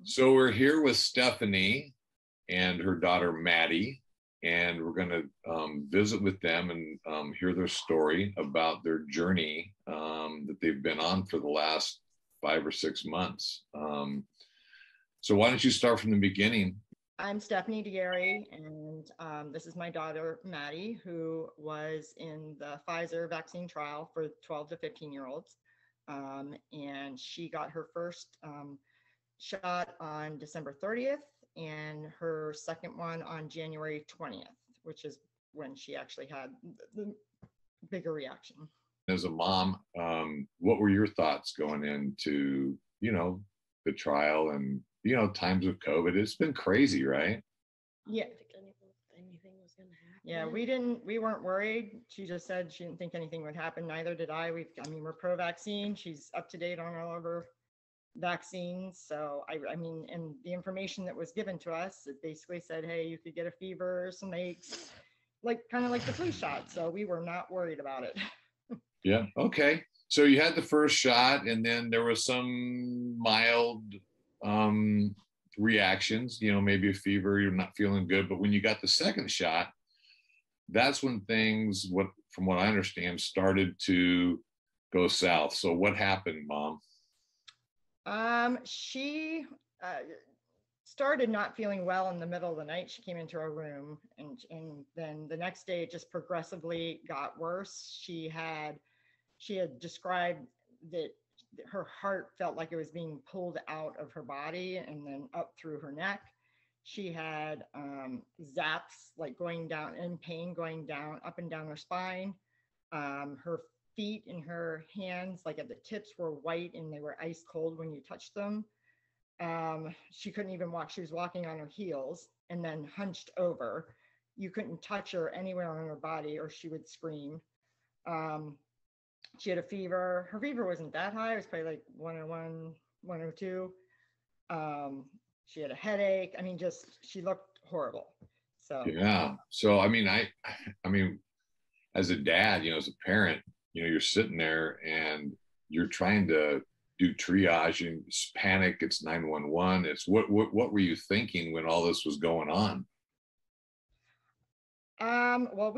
So we're here with Stephanie and her daughter Maddie, and we're going to visit with them and hear their story about their journey that they've been on for the last 5 or 6 months. So why don't you start from the beginning? I'm Stephanie De Garay, and this is my daughter, Maddie, who was in the Pfizer vaccine trial for 12 to 15-year-olds. And she got her first shot on December 30th and her second one on January 20th, which is when she actually had the bigger reaction. As a mom, what were your thoughts going into, the trial and, times of COVID? It's been crazy, right? Yeah. Anything was going to happen. Yeah, we weren't worried. She just said she didn't think anything would happen. Neither did I. We're pro-vaccine. She's up to date on all of her vaccines. So and the information that was given to us, it basically said, hey, you could get a fever, some aches, kind of like the flu shot. So we were not worried about it. Yeah. Okay. So you had the first shot, and then there was some mild reactions, maybe a fever, you're not feeling good. But when you got the second shot, that's when things, from what I understand, started to go south. So what happened, Mom? She started not feeling well in the middle of the night. She came into our room, and then the next day it just progressively got worse. She had described that her heart felt like it was being pulled out of her body and then up through her neck. She had zaps, like going down in pain, going down up and down her spine. Her feet and her hands, like at the tips, were white and they were ice cold when you touched them. She couldn't even walk. She was walking on her heels and then hunched over. You couldn't touch her anywhere on her body or she would scream. She had a fever. Her fever wasn't that high. It was probably like 101, 102. She had a headache. She looked horrible. So yeah. So I as a dad, as a parent, you're sitting there and you're trying to do triage and it's panic. It's 911. It's what were you thinking when all this was going on? Well,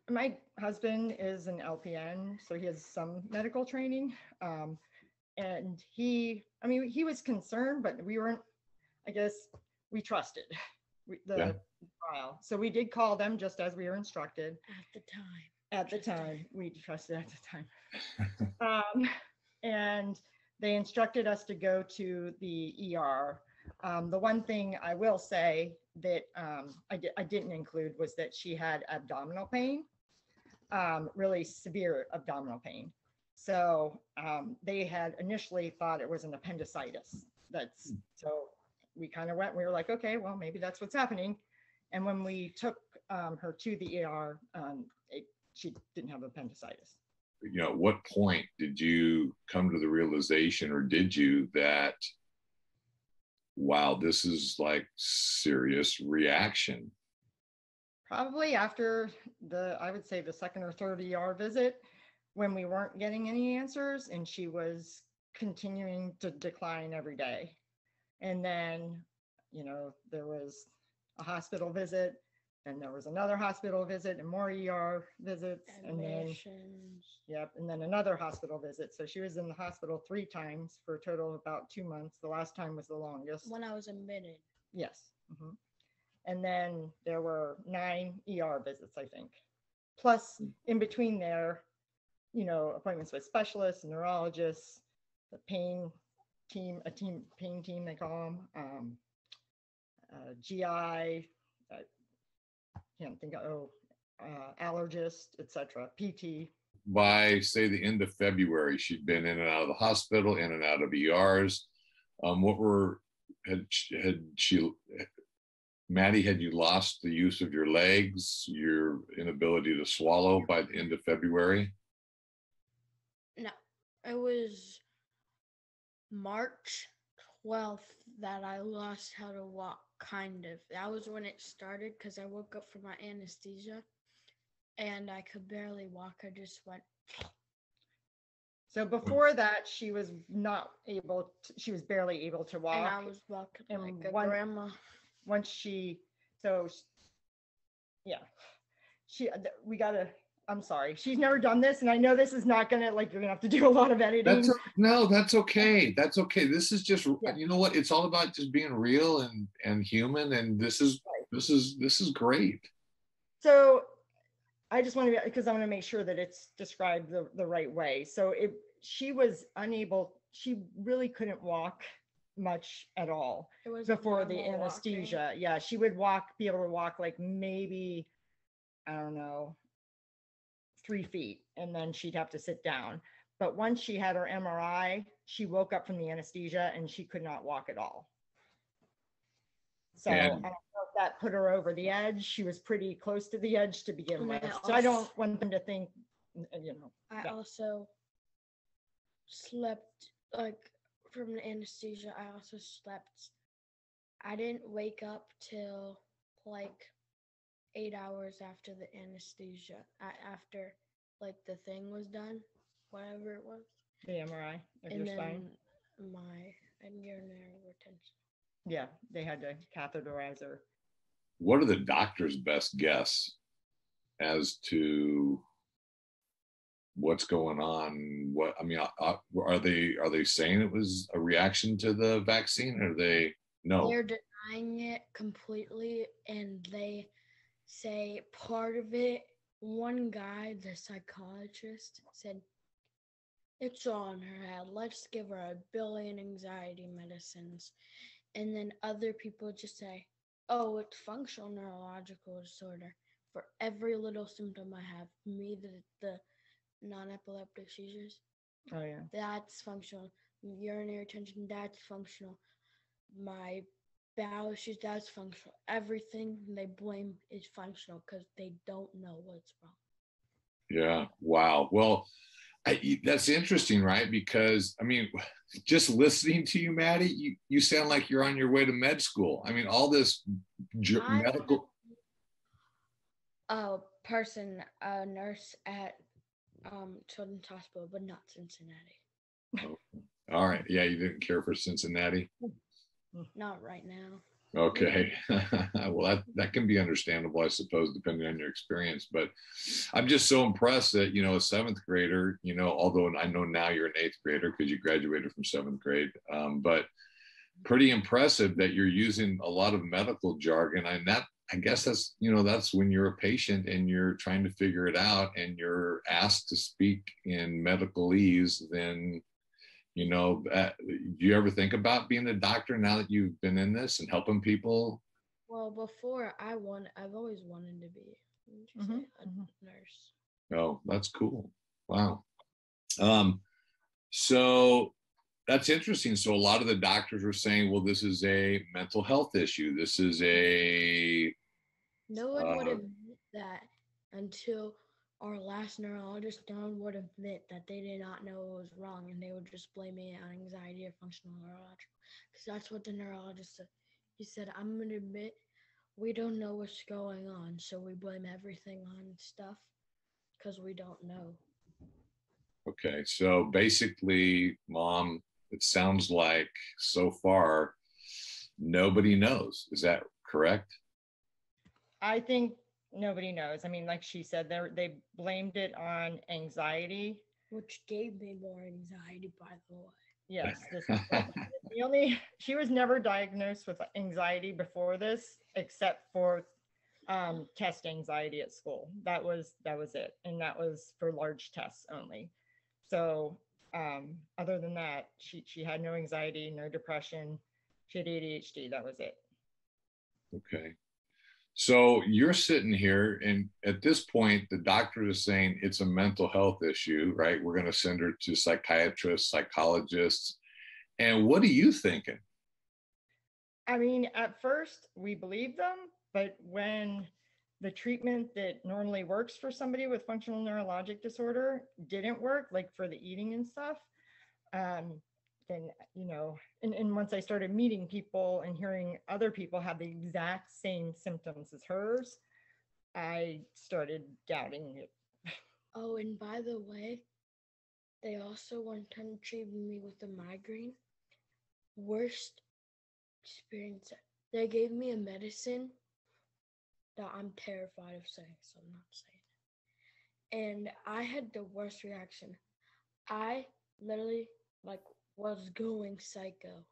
my husband is an LPN, so he has some medical training. And he was concerned, but we weren't, I guess we trusted the trial. So we did call them just as we were instructed. At the time, we trusted at the time. And they instructed us to go to the ER. The one thing I will say that I didn't include was that she had abdominal pain, really severe abdominal pain. So they had initially thought it was an appendicitis. So we kind of we were like, okay, well, maybe that's what's happening. And when we took her to the ER, she didn't have appendicitis. At what point did you come to the realization, or did you, that, wow, this is like serious reaction? Probably after I would say the second or third ER visit, when we weren't getting any answers and she was continuing to decline every day. And then, there was a hospital visit, and there was another hospital visit and more ER visits. Admissions. And then another hospital visit. So she was in the hospital 3 times for a total of about 2 months. The last time was the longest. When I was admitted. Yes. Mm-hmm. And then there were 9 ER visits, I think. Plus, in between there, appointments with specialists, neurologists, the pain team, pain team, they call them, GI, can't think of, allergist, etc., PT. By, say, the end of February, she'd been in and out of the hospital, in and out of ERs. Maddie, had you lost the use of your legs, your inability to swallow by the end of February? No, it was March 12th that I lost how to walk, kind of. That was when it started, because I woke up from my anesthesia and I could barely walk. I just went. So before that, she was not able to, she was barely able to walk. And I was walking And like a grandma. Once she, so yeah, we gotta, I'm sorry, she's never done this, and I know this is not gonna, like, you're gonna have to do a lot of editing. No, that's okay. That's okay. This is just, Yeah. you know what? It's all about just being real and human. And this is great. So I just want to, because I want to make sure that it's described the right way. So she was unable, she really couldn't walk much at all before the anesthesia. Walking. Yeah, she would be able to walk like maybe, I don't know, 3 feet, and then she'd have to sit down. But once she had her MRI, she woke up from the anesthesia and she could not walk at all. So I don't know if that put her over the edge. She was pretty close to the edge to begin with. So I don't want them to think, you know. I also slept, like, from the anesthesia. I also slept. I didn't wake up till like 8 hours after the anesthesia, after like the thing was done, whatever it was. The MRI of your spine? And urinary retention. Yeah, they had to catheterize her. What are the doctor's best guess as to what's going on? What, I mean, are they saying it was a reaction to the vaccine, or no? They're denying it completely, and they say part of it. One guy, the psychologist, said it's all in her head. Let's give her 1 billion anxiety medicines. And then other people just say, oh, it's functional neurological disorder. For every little symptom I have, me, the non-epileptic seizures. Oh, yeah. That's functional. Urinary retention, that's functional. My bowel issues, that's functional. Everything they blame is functional because they don't know what's wrong. Yeah. Wow. Well, that's interesting, right? Because, I mean, just listening to you, Maddie, you sound like you're on your way to med school. I mean, all this medical. A nurse at Children's Hospital, but not Cincinnati. Oh, all right. Yeah, you didn't care for Cincinnati? Not right now. Okay. Well, that can be understandable, I suppose, depending on your experience. But I'm just so impressed that, you know, a 7th grader, you know, although I know now you're an 8th grader because you graduated from 7th grade, but pretty impressive that you're using a lot of medical jargon. And that, I guess that's, you know, that's when you're a patient and you're trying to figure it out and you're asked to speak in medicalese, then, you know, do you ever think about being a doctor now that you've been in this and helping people? Well, before I've always wanted to be a nurse. Oh, that's cool. Wow. So that's interesting. So a lot of the doctors were saying, well, this is a mental health issue. This is no one would admit that until our last neurologist. No one would admit that they did not know what was wrong, and they would just blame it on anxiety or functional neurological, because that's what the neurologist said. He said, I'm going to admit we don't know what's going on, so we blame everything on stuff because we don't know. Okay, so basically, Mom, it sounds like so far nobody knows. Is that correct? I think nobody knows. I mean, like she said, they blamed it on anxiety, which gave me more anxiety, by the way. Yes, this is she was never diagnosed with anxiety before this, except for test anxiety at school. That was it, and that was for large tests only. So other than that, she had no anxiety, no depression. She had ADHD. That was it. Okay. So you're sitting here, and at this point, the doctor is saying it's a mental health issue, right? We're going to send her to psychiatrists, psychologists. And what are you thinking? I mean, at first we believed them, but when the treatment that normally works for somebody with functional neurologic disorder didn't work, like for the eating and stuff, then, you know, and once I started meeting people and hearing other people have the exact same symptoms as hers, I started doubting it. Oh, and by the way, They also one time treated me with a migraine. Worst experience. They gave me a medicine that I'm terrified of saying, so I'm not saying it. And I had the worst reaction. I literally was going psycho.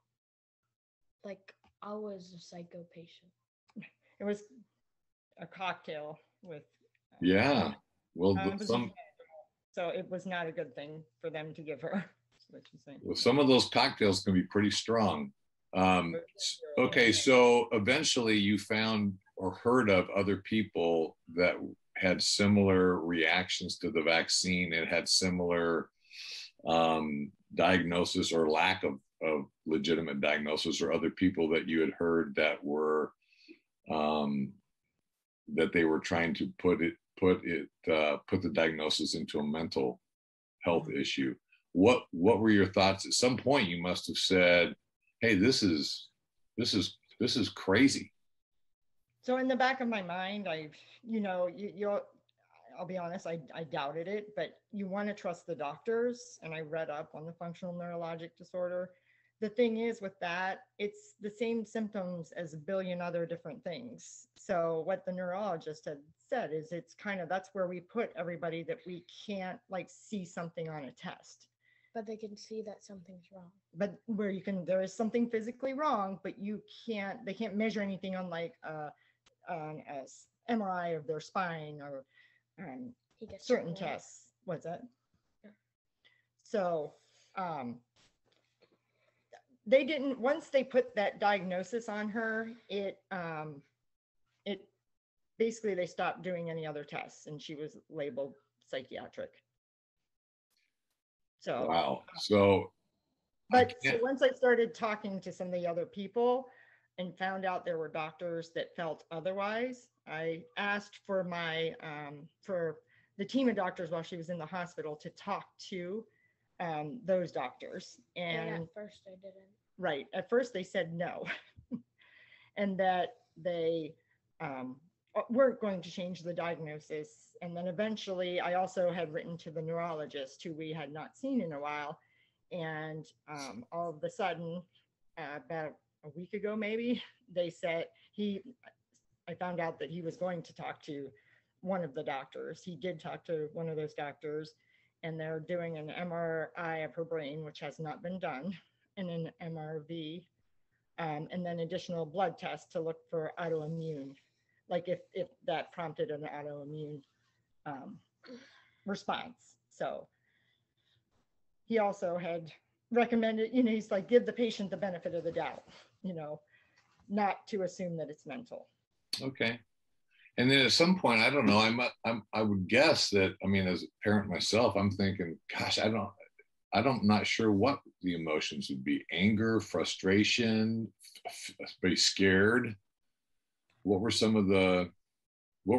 Like I was a psycho patient. It was a cocktail with. Yeah. Well, So it was not a good thing for them to give her. That's what she's saying. well, some of those cocktails can be pretty strong. Okay, so eventually you found or heard of other people that had similar reactions to the vaccine and had similar diagnosis or lack of legitimate diagnosis, or other people that you had heard that were that they were trying to put the diagnosis into a mental health issue. What were your thoughts? At some point you must have said, hey, this is crazy. So in the back of my mind, I'll be honest, I doubted it, but you want to trust the doctors. And I read up on the functional neurologic disorder. The thing is with that, it's the same symptoms as a billion other different things. So what the neurologist had said is that's where we put everybody that we can't see something on a test. But they can see that something's wrong. But there is something physically wrong, but they can't measure anything on an MRI of their spine or certain tests. What's that? Yeah. So they didn't, once they put that diagnosis on her, it basically they stopped doing any other tests and she was labeled psychiatric. So wow. So once I started talking to some of the other people and found out there were doctors that felt otherwise, I asked for for the team of doctors while she was in the hospital to talk to those doctors. And at first I didn't. Right. At first they said no. And that they weren't going to change the diagnosis. And then eventually I also had written to the neurologist who we had not seen in a while. And all of a sudden, about a week ago, maybe, they said I found out that he was going to talk to one of the doctors. He did talk to one of those doctors, and they're doing an MRI of her brain, which has not been done, and an MRV, and then additional blood tests to look for autoimmune, like if that prompted an autoimmune response. So he also had recommended, he's like, give the patient the benefit of the doubt, not to assume that it's mental. Okay. And then at some point, I don't know, I would guess that, as a parent myself, I'm thinking, gosh, I'm not sure what the emotions would be. Anger, frustration, be scared. What were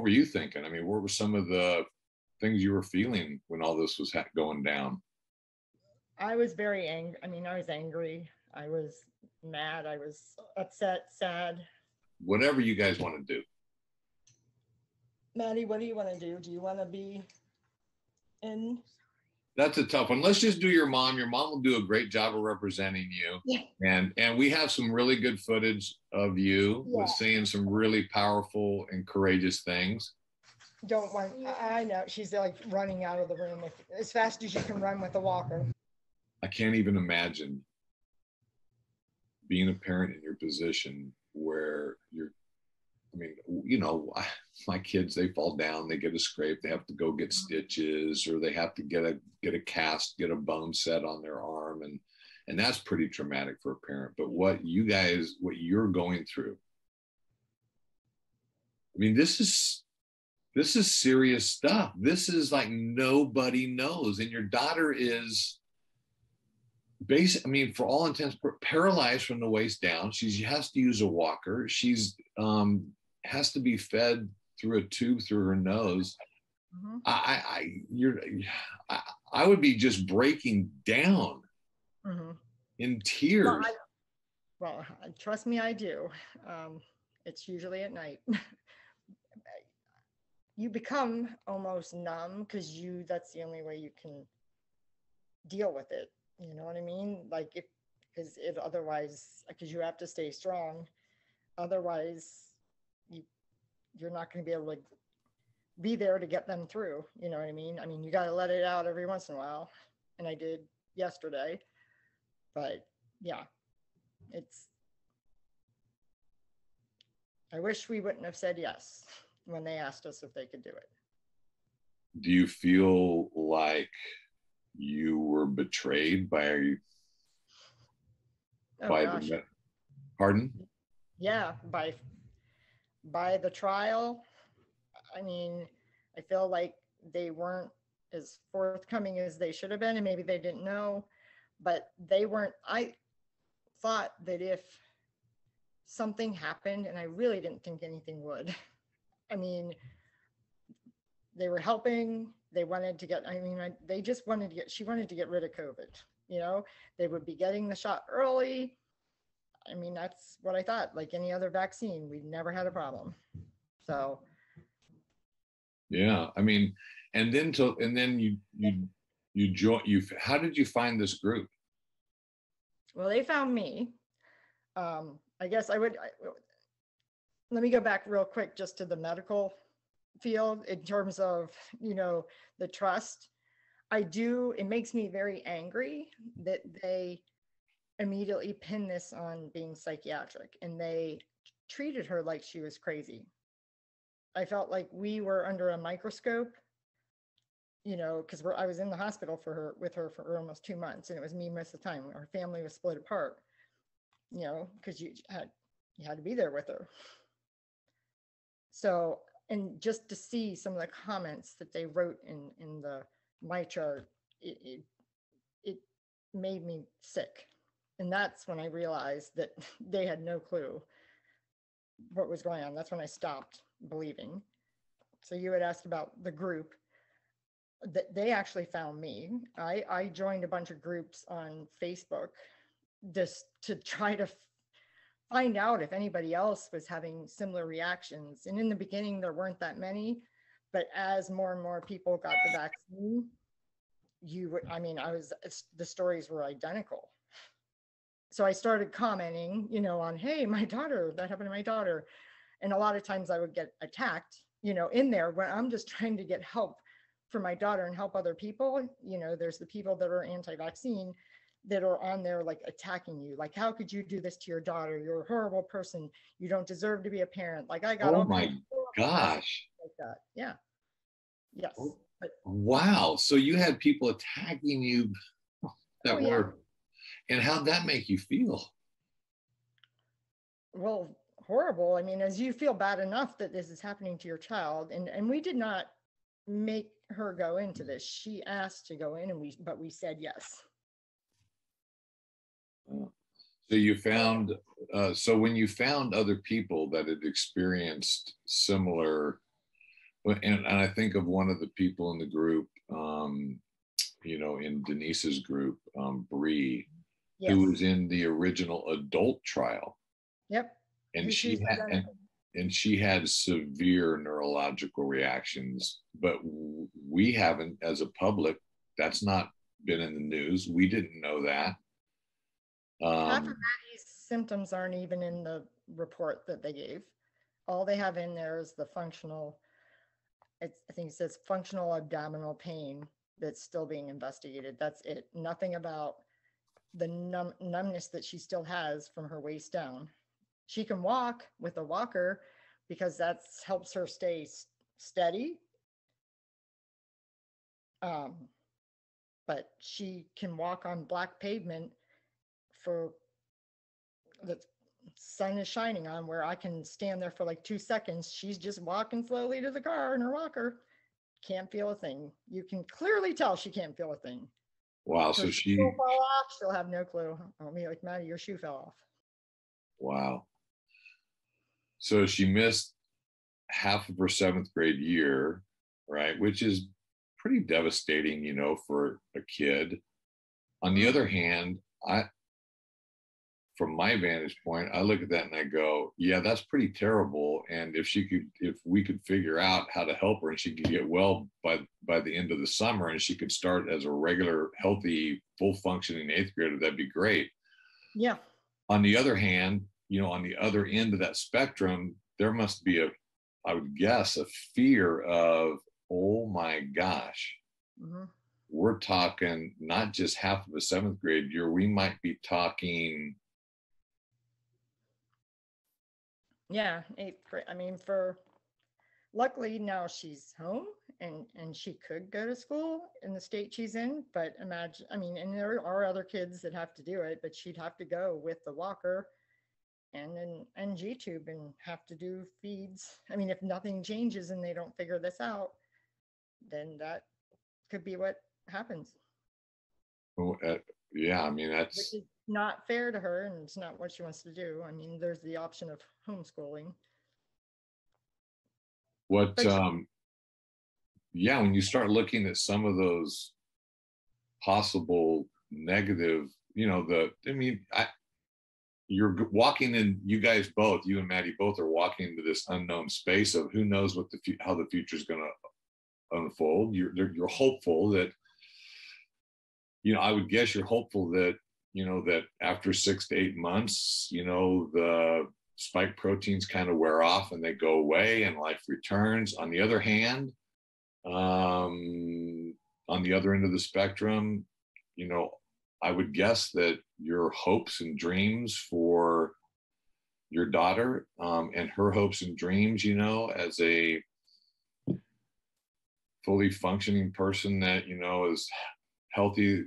you thinking? What were some of the things you were feeling when all this was going down? I was very angry. I was angry. I was mad. I was upset, sad. Whatever you guys want to do. Maddie, what do you want to do? Do you want to be in? That's a tough one. Let's just do your mom. Your mom will do a great job of representing you. Yeah. And we have some really good footage of you with saying some really powerful and courageous things. I know. She's like running out of the room as fast as you can run with a walker. I can't even imagine being a parent in your position where my kids, they fall down, they get a scrape, they have to go get stitches, or they have to get a cast, get a bone set on their arm. And that's pretty traumatic for a parent. But what you're going through, this is serious stuff. This is like nobody knows. And your daughter is for all intents, paralyzed from the waist down. She has to use a walker. She's has to be fed through a tube through her nose. Mm-hmm. I would be just breaking down in tears. Well, trust me, I do. It's usually at night. You become almost numb because that's the only way you can deal with it. You know what I mean? Like if, because it otherwise, because you have to stay strong. Otherwise, you, you're not going to be able to be there to get them through. You know what I mean? I mean, you got to let it out every once in a while. And I did yesterday. But yeah, it's, I wish we wouldn't have said yes when they asked us if they could do it. Do you feel like you were betrayed Oh by gosh. the pardon? Yeah, by the trial. I mean, I feel like they weren't as forthcoming as they should have been, and maybe they didn't know, but they weren't. I thought that if something happened, and I really didn't think anything would. I mean, they were helping. They wanted to get, I mean, they just wanted to get, she wanted to get rid of COVID. You know, they would be getting the shot early. I mean, that's what I thought. Like any other vaccine, we've never had a problem. So, Yeah, I mean, and then you join you. How did you find this group? well, they found me. I guess let me go back real quick just to the medical field in terms of, you know, the trust. It makes me very angry that they immediately pin this on being psychiatric and they treated her like she was crazy. I felt like we were under a microscope, you know, because I was in the hospital with her for almost 2 months, and it was me most of the time. Our family was split apart, you know, because you had to be there with her. So, and just to see some of the comments that they wrote in the my chart, it made me sick. And that's when I realized that they had no clue what was going on. That's when I stopped believing. So you had asked about the group. That they actually found me. I joined a bunch of groups on Facebook just to try to find out if anybody else was having similar reactions. And in the beginning, there weren't that many, but as more and more people got the vaccine, the stories were identical. So I started commenting, you know, on, hey, my daughter, that happened to my daughter. And a lot of times I would get attacked, you know, in there when I'm just trying to get help for my daughter and help other people. You know, there's the people that are anti-vaccine that are on there like attacking you. Like, how could you do this to your daughter? You're a horrible person. You don't deserve to be a parent. Like I got Oh all my kinds of gosh. like that. Yeah. Yes. Oh, But, wow. So you had people attacking you that yeah. were, and how'd that make you feel? Well, horrible. I mean, as you feel bad enough that this is happening to your child, and we did not make her go into this. She asked to go in, but we said yes. So you found, so when you found other people that had experienced similar, and I think of one of the people in the group, you know, in Denise's group, Bree, Yes. who was in the original adult trial. Yep. And she had severe neurological reactions, but we haven't, as a public, that's not been in the news. We didn't know that. Half of Maddie's symptoms aren't even in the report that they gave. All they have in there is the functional, I think it says functional abdominal pain that's still being investigated. That's it. Nothing about the numbness that she still has from her waist down. She can walk with a walker because that helps her stay steady. But she can walk on black pavement for the sun is shining on, where I can stand there for like 2 seconds. She's just walking slowly to the car in her walker. Can't feel a thing. You can clearly tell she can't feel a thing. Wow. So she will fall off. She'll have no clue. I'll be like, Maddie, your shoe fell off. Wow. So she missed half of her 7th grade year, right? Which is pretty devastating, you know, for a kid. On the other hand, from my vantage point, I look at that and I go, yeah, that's pretty terrible. And if we could figure out how to help her and she could get well by the end of the summer and she could start as a regular, healthy, full functioning eighth grader, that'd be great. Yeah. On the other hand, on the other end of that spectrum, there must be I would guess, a fear of, oh my gosh, Mm-hmm. we're talking not just half of a seventh grade year, we might be talking. Yeah, eighth grade. I mean, luckily now she's home and she could go to school in the state she's in, but imagine, I mean, and there are other kids that have to do it, but she'd have to go with the walker and G-tube and have to do feeds. I mean, if nothing changes and they don't figure this out, then that could be what happens. Yeah, I mean, Which is not fair to her, and it's not what she wants to do. I mean, there's the option of homeschooling. Yeah, when you start looking at some of those possible negative, you're walking in, you guys both, you and Maddie both are walking into this unknown space of who knows how the future is going to unfold. You're hopeful that, I would guess you're hopeful that, that after 6 to 8 months, the spike proteins kind of wear off and they go away and life returns. On the other hand, on the other end of the spectrum, I would guess that your hopes and dreams for your daughter, and her hopes and dreams, as a fully functioning person that, is healthy,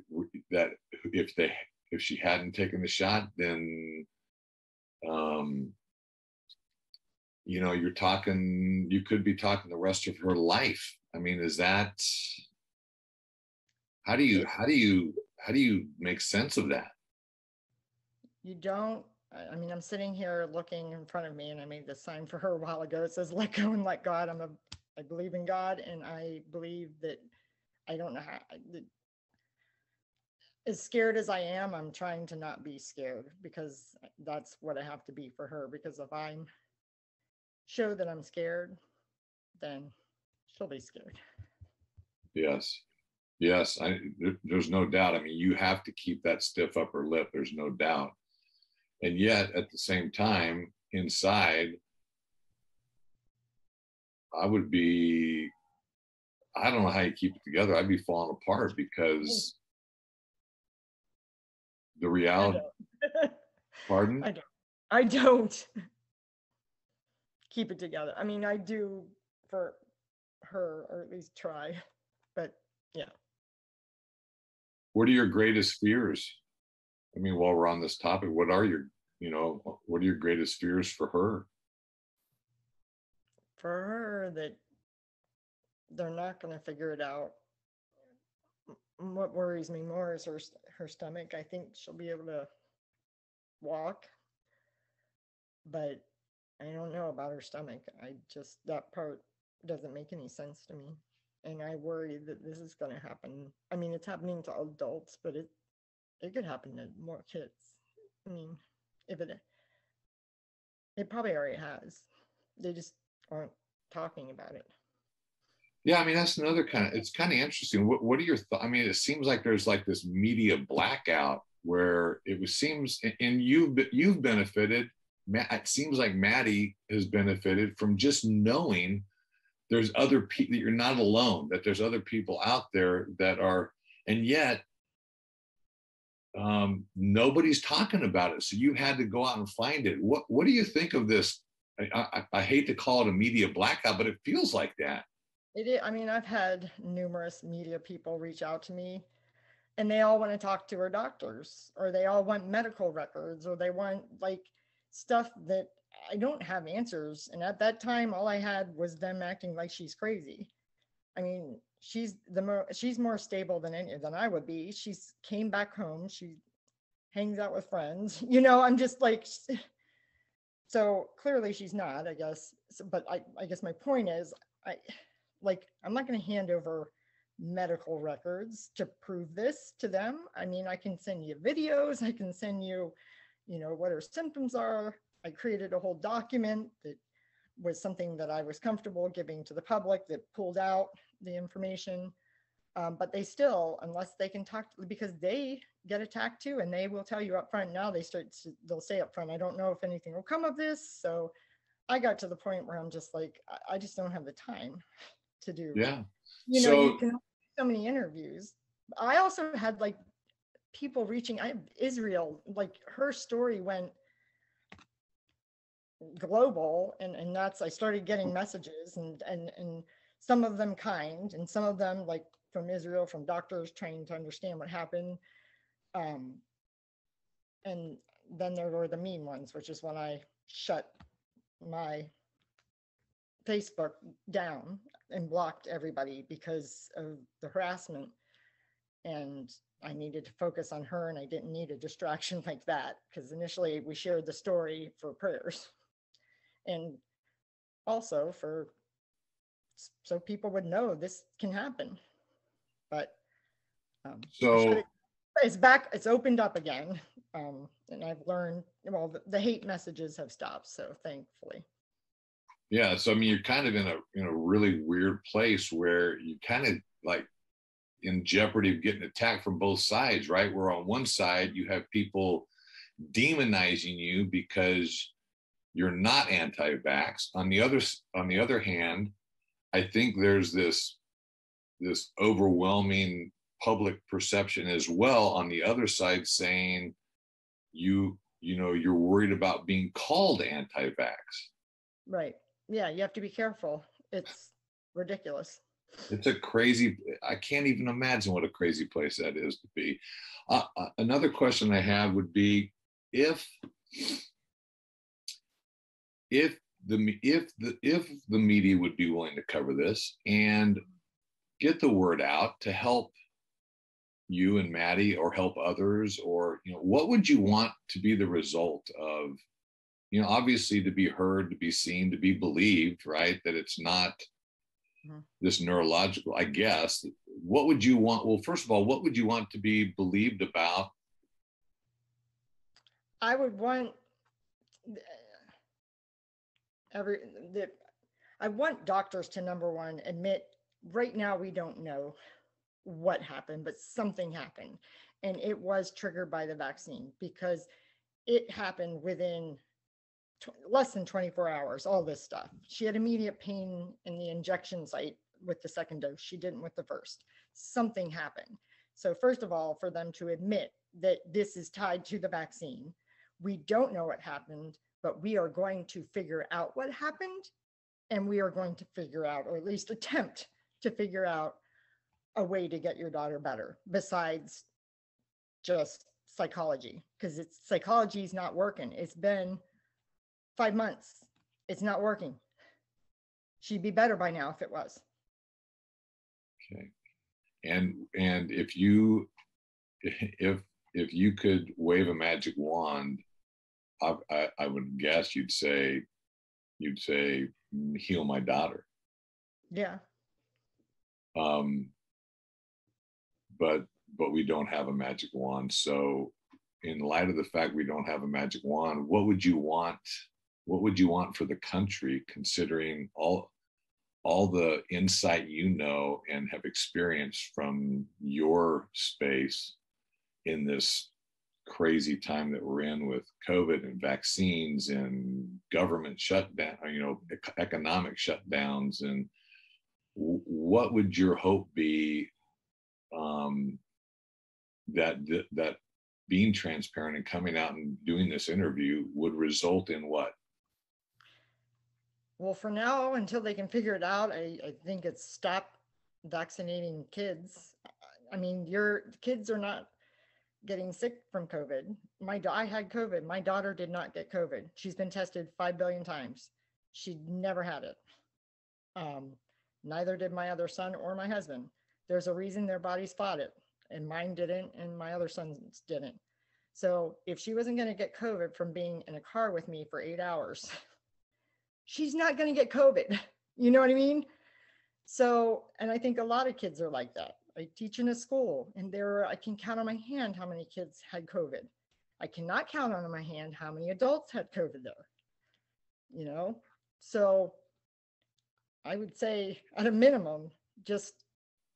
that if she hadn't taken the shot, then, you could be talking the rest of her life. I mean, how do you make sense of that? You don't. I mean, I'm sitting here looking in front of me, and I made this sign for her a while ago. It says, "Let go and let God." I believe in God, and I believe that I don't know how. As scared as I am, I'm trying to not be scared, because that's what I have to be for her. Because if I show that I'm scared, then she'll be scared. Yes. There's no doubt. I mean, you have to keep that stiff upper lip. There's no doubt. And yet, at the same time, inside, I don't know how you keep it together. I'd be falling apart, because the reality. Pardon? I don't keep it together. I mean, I do for her, or at least try, but yeah. What are your greatest fears? I mean, while we're on this topic, what are your greatest fears for her? For her, that they're not going to figure it out. What worries me more is her stomach. I think she'll be able to walk, but I don't know about her stomach. That part doesn't make any sense to me. And I worry that this is going to happen. I mean, it's happening to adults, but it could happen to more kids. I mean, it probably already has. They just aren't talking about it. Yeah, I mean, that's another it's kind of interesting. What are your thoughts? I mean, it seems like there's like this media blackout where seems, and you've benefited. It seems like Maddie has benefited from just knowing there's other people, that you're not alone, that there's other people out there that are, and yet nobody's talking about it. So you had to go out and find it. What do you think of this? I hate to call it a media blackout, but it feels like that. It is. I mean, I've had numerous media people reach out to me, and they all want to talk to her doctors, or they all want medical records, or they want like stuff that I don't have answers. And at that time, all I had was them acting like she's crazy. I mean, she's more stable than I would be. She's came back home. She hangs out with friends. I'm just like, so clearly she's not, I guess. So, but I guess my point is, I'm not going to hand over medical records to prove this to them. I mean, I can send you videos. I can send you, what her symptoms are. I created a whole document that was something that I was comfortable giving to the public that pulled out the information. But they still, unless they can talk, because they get attacked too, and they will tell you up front. Now they'll say up front, I don't know if anything will come of this. So I got to the point where I'm just like, I just don't have the time to do. Yeah. You can do so many interviews. I also had like people reaching Israel, like her story went global, and that's, I started getting messages, and some of them kind, and some of them like from Israel, from doctors trying to understand what happened. And then there were the mean ones, which is when I shut my Facebook down and blocked everybody because of the harassment. And I needed to focus on her, and I didn't need a distraction like that, because initially we shared the story for prayers and also so people would know this can happen. But so it's back, it's opened up again. And I've learned, well, the hate messages have stopped, so thankfully. yeah, so I mean, you're kind of in a really weird place where you kind of like in jeopardy of getting attacked from both sides, right? Where on one side you have people demonizing you because you're not anti-vax. On the other hand, I think there's this overwhelming public perception as well on the other side saying you're worried about being called anti-vax. Right. Yeah, you have to be careful. It's ridiculous. It's I can't even imagine what a crazy place that is to be. Another question I have would be if the media would be willing to cover this and get the word out to help you and Maddie or help others, or what would you want to be the result of, obviously to be heard, to be seen, to be believed, right? That it's not this neurological, I guess. What would you want? Well, first of all, what would you want to be believed about? I would want I want doctors to, number one, admit right now we don't know what happened, but something happened, and it was triggered by the vaccine, because it happened within less than 24 hours, all this stuff. She had immediate pain in the injection site with the second dose. She didn't with the first. Something happened. So first of all, for them to admit that this is tied to the vaccine, we don't know what happened, but we are going to figure out what happened, and we are going to figure out, or at least attempt to figure out, a way to get your daughter better besides just psychology, because psychology is not working. It's been 5 months. It's not working. She'd be better by now if it was. Okay. And if you could wave a magic wand, I would guess you'd say heal my daughter. Yeah. But we don't have a magic wand. So in light of the fact we don't have a magic wand, what would you want for the country, considering all the insight and have experienced from your space in this crazy time that we're in with COVID and vaccines and government shutdown, economic shutdowns, and what would your hope be that being transparent and coming out and doing this interview would result in what? Well, for now, until they can figure it out, I think it's stop vaccinating kids. I mean, your kids are not getting sick from COVID. I had COVID. My daughter did not get COVID. She's been tested 5 billion times. She never had it. Neither did my other son or my husband. There's a reason their bodies fought it, and mine didn't, and my other sons didn't. So if she wasn't going to get COVID from being in a car with me for 8 hours, she's not going to get COVID. You know what I mean? So, and I think a lot of kids are like that. I teach in a school, and I can count on my hand how many kids had COVID. I cannot count on my hand how many adults had COVID there, you know? So I would say at a minimum, just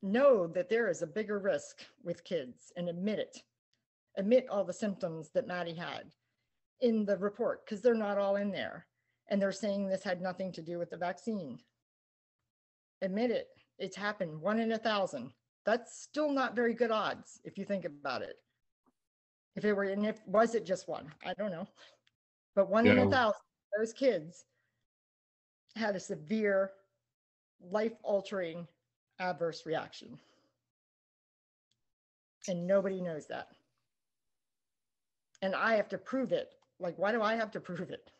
know that there is a bigger risk with kids and admit it. Admit all the symptoms that Maddie had in the report, because they're not all in there. And they're saying this had nothing to do with the vaccine. Admit it. It's happened 1 in 1,000. That's still not very good odds if you think about it. If it were, and if was it just one? I don't know. But 1 in 1,000, those kids had a severe, life-altering adverse reaction. And nobody knows that. And I have to prove it. Like, why do I have to prove it?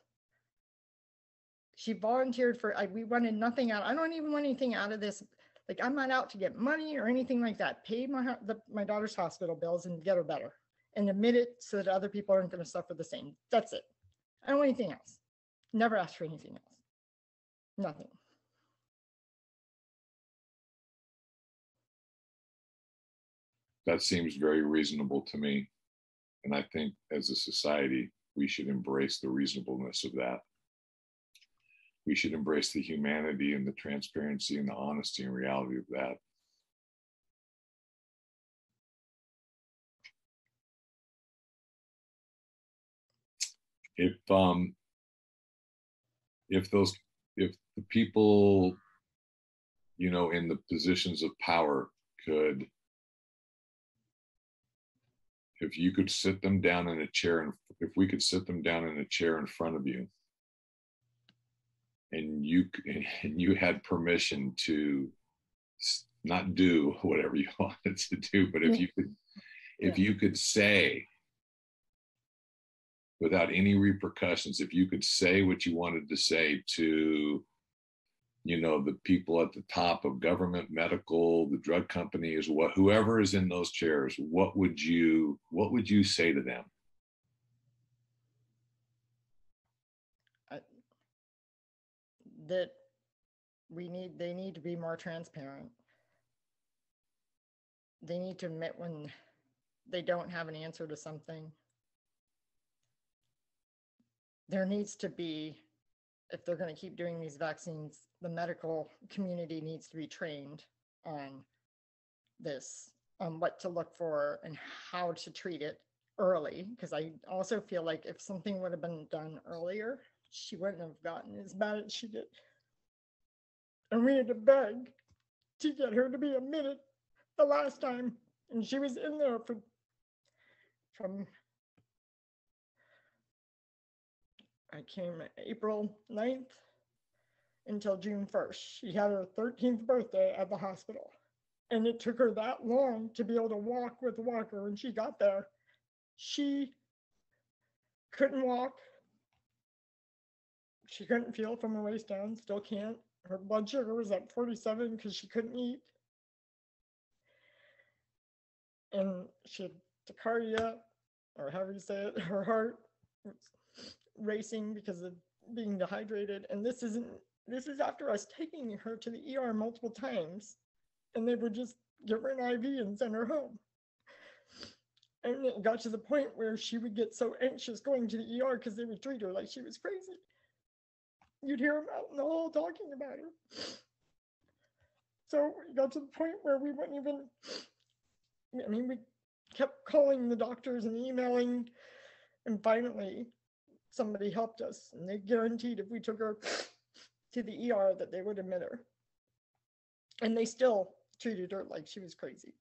She volunteered for, we wanted nothing out. I don't even want anything out of this. Like, I'm not out to get money or anything like that. Pay my daughter's hospital bills and get her better. And admit it so that other people aren't going to suffer the same. That's it. I don't want anything else. Never asked for anything else. Nothing. That seems very reasonable to me. And I think as a society, we should embrace the reasonableness of that. We should embrace the humanity and the transparency and the honesty and reality of that. If the people, you know, in the positions of power could, if you could sit them down in a chair, and if we could sit them down in a chair in front of you, and you had permission to not do whatever you wanted to do, but if you could say, without any repercussions, if you could say what you wanted to say to, you know, the people at the top of government, medical, the drug companies, whoever is in those chairs, what would you say to them? That they need to be more transparent. They need to admit when they don't have an answer to something. There needs to be, if they're going to keep doing these vaccines, the medical community needs to be trained on this, on what to look for and how to treat it early. Because I also feel like if something would have been done earlier, she wouldn't have gotten as bad as she did. And we had to beg to get her to be admitted the last time. And she was in there from I came April 9th until June 1st. She had her 13th birthday at the hospital. And it took her that long to be able to walk with a walker. When she got there, she couldn't walk. She couldn't feel from her waist down, still can't. Her blood sugar was at 47 because she couldn't eat. And she had tachycardia, or however you say it, her heart was racing because of being dehydrated. And this is after us taking her to the ER multiple times, and they would just give her an IV and send her home. And it got to the point where she would get so anxious going to the ER because they would treat her like she was crazy. You'd hear them out in the hall talking about her. So it got to the point where we wouldn't even, we kept calling the doctors and emailing, and finally somebody helped us, and they guaranteed if we took her to the ER that they would admit her. And they still treated her like she was crazy.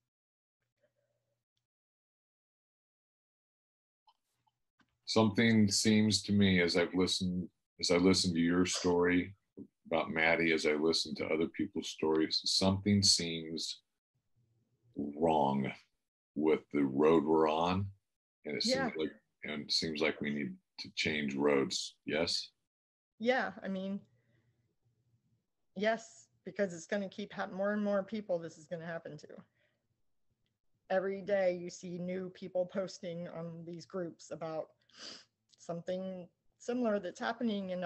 Something seems to me, as I listen to your story about Maddie, as I listen to other people's stories, something seems wrong with the road we're on, and it seems like we need to change roads. Yes. Yeah, yes, because it's going to keep more and more people this is going to happen to. Every day you see new people posting on these groups about something similar that's happening, and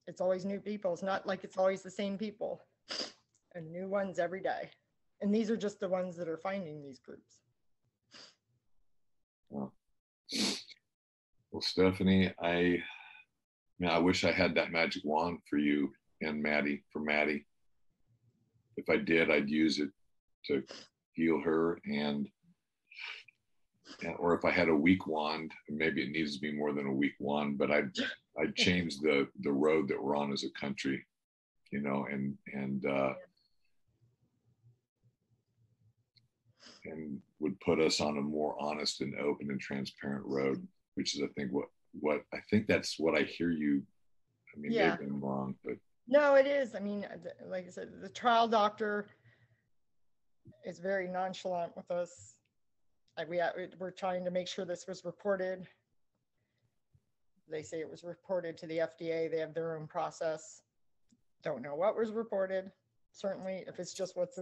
it's always new people. It's not like it's always the same people, and new ones every day. And these are just the ones that are finding these groups. Well, Stephanie, I wish I had that magic wand for you and Maddie, for Maddie. If I did, I'd use it to heal her, or if I had a weak wand, maybe it needs to be more than a weak wand, but I'd change the road that we're on as a country, and would put us on a more honest and open and transparent road, which is, I think, what I think that's what I hear you. I mean, Yeah. maybe I'm wrong, but no, it is. I mean, like I said, the trial doctor is very nonchalant with us. We're trying to make sure this was reported. They say it was reported to the FDA. They have their own process. Don't know what was reported. Certainly, if it's just what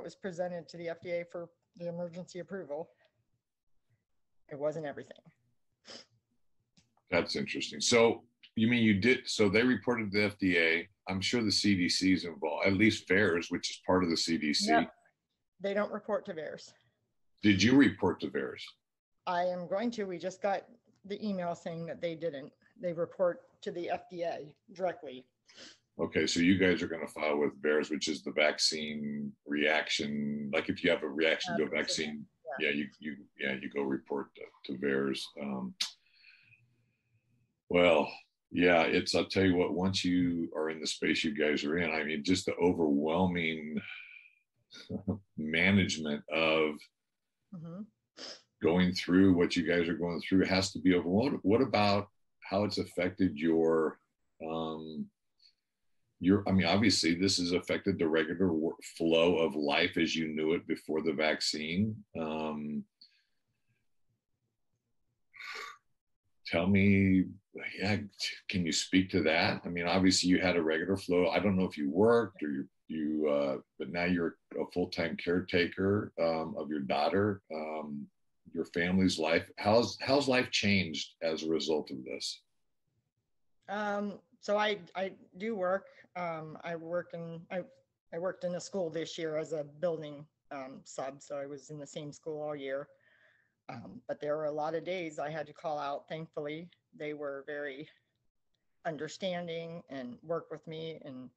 was presented to the FDA for the emergency approval, it wasn't everything. That's interesting. So you mean you did? So they reported to the FDA. I'm sure the CDC is involved, at least VAERS, which is part of the CDC. Yep. They don't report to VAERS. Did you report to VAERS? I am going to. We just got the email saying that they didn't. They report to the FDA directly. Okay, so you guys are going to file with VAERS, which is the vaccine reaction. Like if you have a reaction to a vaccine, you go report to VAERS. Well, yeah, I'll tell you what, once you are in the space you guys are in, I mean, just the overwhelming management of going through what you guys are going through has to be overwhelming. What about how it's affected your, I mean, obviously this has affected the regular flow of life as you knew it before the vaccine. Tell me, can you speak to that? I mean, obviously you had a regular flow. I don't know if you worked or but now you're a full-time caretaker of your daughter, your family's life. How's life changed as a result of this? So I do work. I worked in a school this year as a building sub. So I was in the same school all year. But there were a lot of days I had to call out. Thankfully, they were very understanding and worked with me and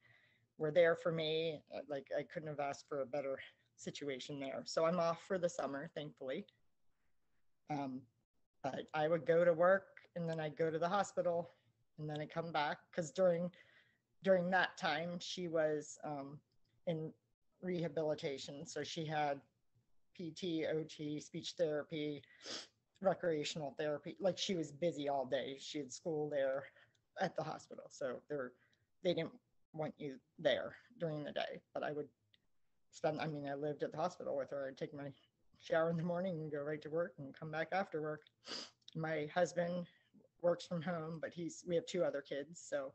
were there for me. Like I couldn't have asked for a better situation there. So I'm off for the summer, thankfully. But I would go to work and then I'd go to the hospital and then I'd come back because during that time she was in rehabilitation. So she had PT, OT, speech therapy, recreational therapy. Like she was busy all day. She had school there at the hospital. So they didn't want you there during the day. But I would I lived at the hospital with her. I'd take my shower in the morning and go right to work and come back after work. My husband works from home, but we have 2 other kids. So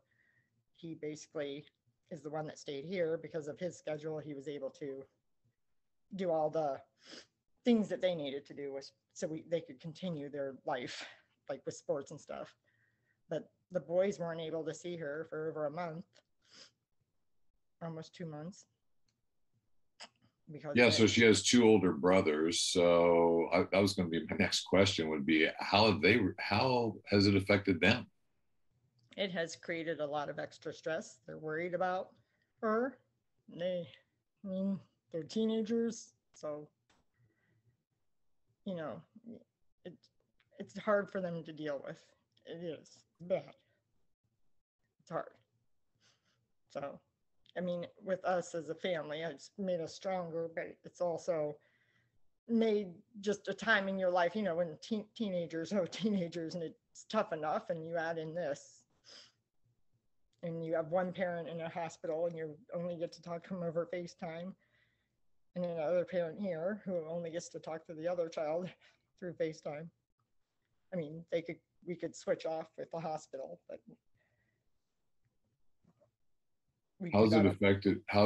he basically is the one that stayed here because of his schedule. He was able to do all the things that they needed to do they could continue their life, like with sports and stuff. But the boys weren't able to see her for over a month, almost 2 months. So she has 2 older brothers. So that was going to be my next question would be, how has it affected them? It has created a lot of extra stress. They're worried about her. They're teenagers, so it's hard for them to deal with. It is bad. It's hard. So, I mean, with us as a family, it's made us stronger, but it's also made just a time in your life, when teenagers and it's tough enough, and you add in this. And you have one parent in a hospital and you only get to talk to them over FaceTime. And another parent here who only gets to talk to the other child through FaceTime. I mean, we could switch off with the hospital, but how's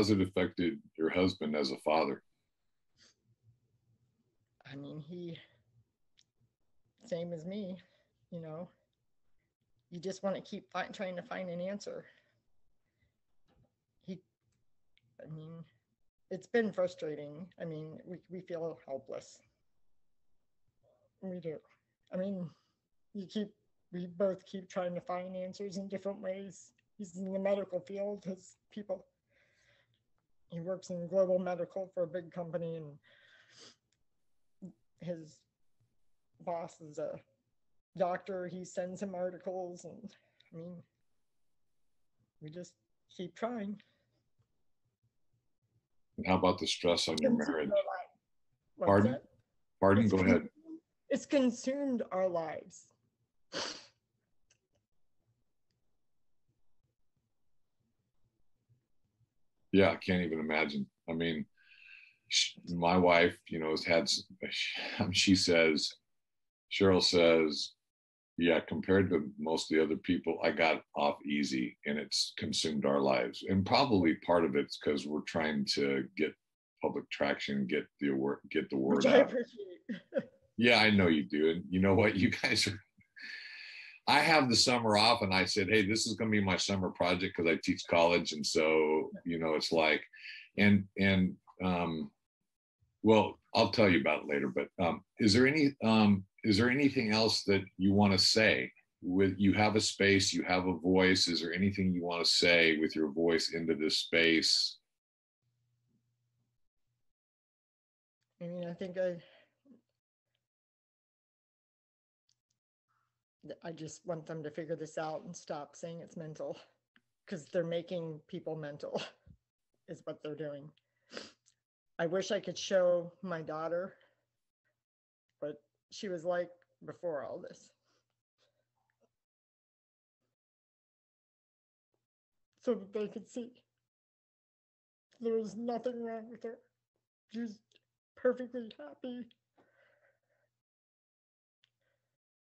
it affected your husband as a father? I mean, same as me, you just want to keep trying to find an answer. it's been frustrating. I mean, we feel helpless. We do. I mean, we both keep trying to find answers in different ways. He's in the medical field. He works in global medical for a big company, and his boss is a doctor. He sends him articles, and I mean, we just keep trying. And how about the stress on your marriage? Pardon? Pardon? Go ahead. It's consumed our lives. Yeah, I can't even imagine. I mean, my wife, has had, she says, Cheryl says, yeah, compared to most of the other people, I got off easy, and it's consumed our lives. And probably part of it's because we're trying to get public traction, get the word Which out. I appreciate. Yeah, I know you do. And you know what? You guys are, I have the summer off, and I said, hey, this is going to be my summer project because I teach college. And so, it's like, well, I'll tell you about it later, but is there anything else that you want to say? You have a space, you have a voice. Is there anything you want to say with your voice into this space? I mean, I think I just want them to figure this out and stop saying it's mental, because they're making people mental is what they're doing. I wish I could show my daughter what she was like before all this, so that they could see there was nothing wrong with her. She was perfectly happy,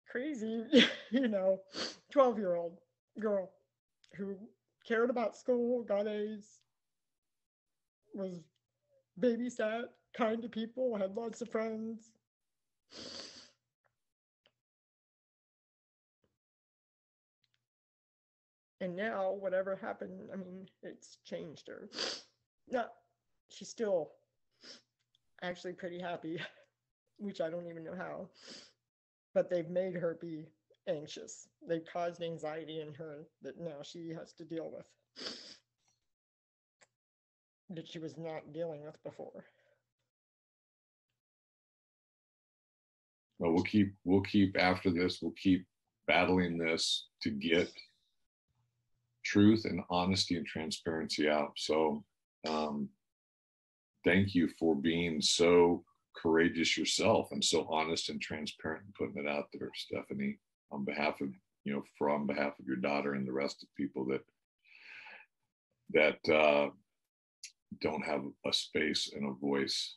crazy, 12-year-old girl who cared about school, got A's, was babysat, kind to people, had lots of friends. And now, whatever happened, I mean, it's changed her. No, she's still actually pretty happy, which I don't even know how. But they've made her be anxious. They've caused anxiety in her that now she has to deal with, that she was not dealing with before. Well, we'll keep after this. We'll keep battling this to get truth and honesty and transparency out. So thank you for being so courageous yourself and so honest and transparent and putting it out there, Stephanie, on behalf of your daughter and the rest of people that don't have a space and a voice